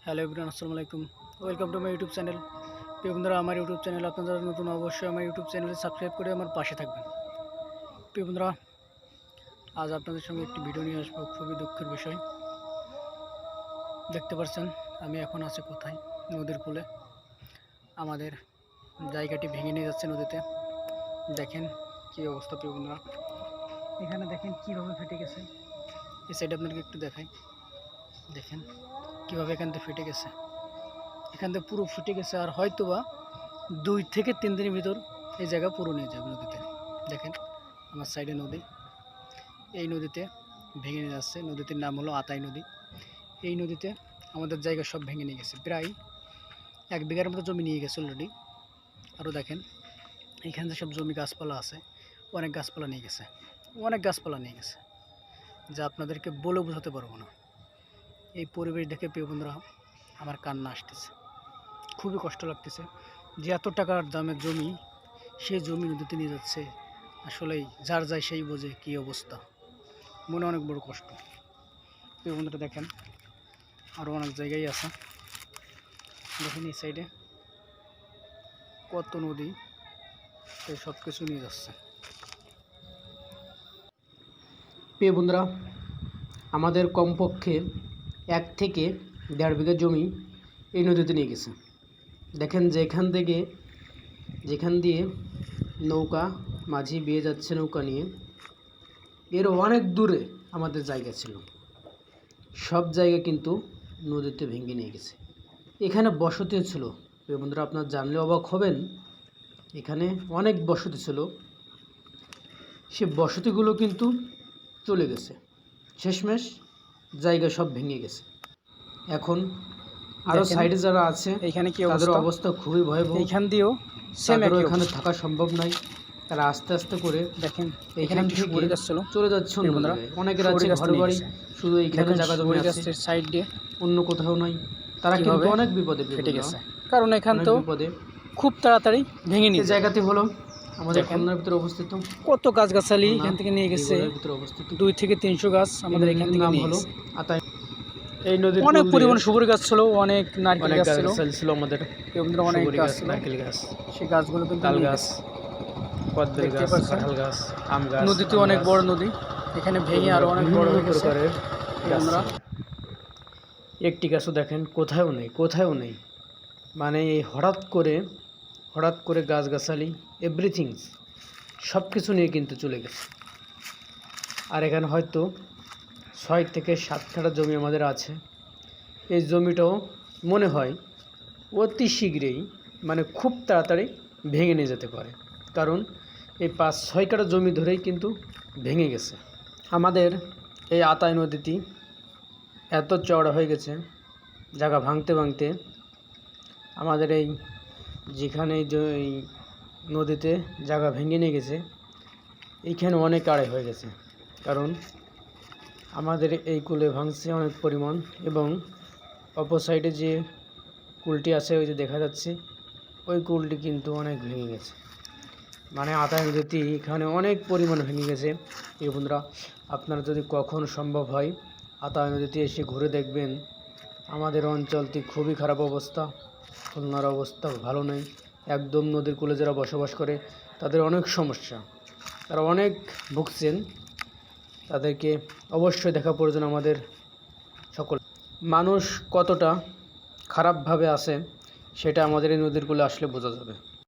Hello everyone, আসসালামু আলাইকুম। Welcome to my YouTube channel. প্রিয় বন্ধুরা, আমার ইউটিউব চ্যানেল আপনারা নতুন অবশ্যই আমার ইউটিউব চ্যানেলে সাবস্ক্রাইব করে আমার পাশে থাকবেন। প্রিয় বন্ধুরা, আজ আপনাদের সঙ্গে একটি ভিডিও নিয়ে আসবো। খুবই দুঃখের বিষয়। দেখতে পাচ্ছেন আমি এখন আছি কোথায়? নদীর কূলে। আমাদের জায়গাটি ভেঙে নিয়ে যাচ্ছে নদীতে। দেখেন কী অবস্থা প্রিয় বন্ধুরা। এখানে দেখেন কীভাবে ফেটে গেছে। এই সাইডে আপনাদেরকে একটু দেখাই। দেখেন কীভাবে এখান থেকে ফেটে গেছে। এখান থেকে পুরো ফেটে গেছে, আর হয়তো বা 2 থেকে 3 দিনের ভিতর এই জায়গা পুরো নিয়ে যাবে নদীতে। দেখেন আমার সাইডে নদী, এই নদীতে ভেঙে নিয়ে যাচ্ছে। নদীটির নাম হলো আতাই নদী। এই নদীতে আমাদের জায়গা সব ভেঙে নিয়ে গেছে। প্রায় 1 বিঘার মতো জমি নিয়ে গেছে অলরেডি। আরও দেখেন এইখানে যে সব জমি গাছপালা আছে, অনেক গাছপালা নিয়ে গেছে, যা আপনাদেরকে বলে বোঝাতে পারবো না। এই পরিবেশ দেখে প্রিয় বন্ধুরা আমার কান্না আসতেছে, খুবই কষ্ট লাগতেছে যে এত টাকার দামের জমি, সেই জমি নদীতে নিয়ে যাচ্ছে। আসলেই যার যায় সেই বোঝে কী অবস্থা। মনে অনেক বড় কষ্ট। এই বন্ধুটা দেখেন আরও অনেক জায়গায় আছে। দেখেন এই সাইডে কত নদী, সে সব কিছু নিয়ে যাচ্ছে। প্রিয় বন্ধুরা, আমাদের কমপক্ষে 1 থেকে 1.5 বিঘা জমি এই নদীতে নিয়ে গেছে। দেখেন যেখান দিয়ে নৌকা মাঝি বেয়ে যাচ্ছে, নৌকা নিয়ে এর অনেক দূরে আমাদের জায়গা ছিল। সব জায়গা কিন্তু নদীতে ভেঙে নিয়ে গেছে। এখানে বসতি ছিল প্রিয় বন্ধুরা, আপনারা জানলে অবাক হবেন। এখানে অনেক বসতি ছিল, সে বসতিগুলো কিন্তু চলে গেছে। শেষমেশ জায়গা সব ভেঙে গেছে। এখন আরও সাইডে যারা আছে এখানে কি তাদের অবস্থা খুবই ভয়াবহ। এইখান দিয়েও তাদেরও এখানে থাকা সম্ভব নয়। তারা আস্তে আস্তে করে দেখেন এইখান থেকে চলে যাচ্ছে অন্য জায়গায়। অনেকের আছে ঘর বাড়ি, শুধু এইখানে জায়গা জমি আছে, সাইড দিয়ে অন্য কোথাও নয়। তারা কিন্তু অনেক বিপদে ফেটে গেছে, কারণ এখান তো খুব তাড়াতাড়ি ভেঙে নিয়ে জায়গাতে হলো আমাদের খুলনার ভিতরে অবস্থিত। কত গাছগাছালি এখান থেকে নিয়ে গেছে, 2 থেকে 300 গাছ আমাদের এখান থেকে নিয়ে গেছে। এই নদীর অনেক পরিমাণ সুপারি গাছ ছিল, অনেক নারকেল গাছ ছিল আমাদের, অনেক গাছ, নারকেল গাছ, সেই গাছগুলো কিন্তু তাল গাছ, কদবেল গাছ, কাঁঠাল গাছ, আম গাছ। নদীতে অনেক বড় নদী, এখানে ভেঙে আরো অনেক বড় হয়ে গেছে। আমরা একটি গাছও দেখেন কোথাও নেই। মানে এই হঠাৎ করে গাছগাছালি এভরিথিং সব কিছু নিয়ে কিন্তু চলে গেছে। আর এখানে হয়তো 6 থেকে 7 কাঠা জমি আমাদের আছে। এই জমিটাও মনে হয় অতি শীঘ্রই, মানে খুব তাড়াতাড়ি ভেঙে নিয়ে যেতে পারে, কারণ এই 5-6 কাঠা জমি ধরেই কিন্তু ভেঙে গেছে। আমাদের এই আতাই নদীটি এত চওড়া হয়ে গেছে, জায়গা ভাঙতে আমাদের এই যেখানে এই নদীতে জায়গা ভেঙে নিয়ে গেছে, এইখানে অনেক আড়াই হয়ে গেছে। কারণ আমাদের এই কূলে ভাঙছে অনেক পরিমাণ, এবং অপর সাইডে যে কুলটি আছে ওই যে দেখা যাচ্ছে, ওই কুলটি কিন্তু অনেক ভেঙে গেছে। মানে আতাই নদীটি এখানে অনেক পরিমাণ ভেঙে গেছে। এই বন্ধুরা, আপনারা যদি কখন সম্ভব হয় আতাই নদীতে এসে ঘুরে দেখবেন। আমাদের অঞ্চলটি খুবই খারাপ অবস্থা, খুলনার অবস্থা ভালো নেই। একদম নদীর কূলে যারা বসবাস করে তাদের অনেক সমস্যা, তারা অনেক ভুগছেন। তাদেরকে অবশ্যই দেখা প্রয়োজন। আমাদের সকল মানুষ কতটা খারাপভাবে আছে সেটা আমাদের এই নদীর কূলে আসলে বোঝা যাবে।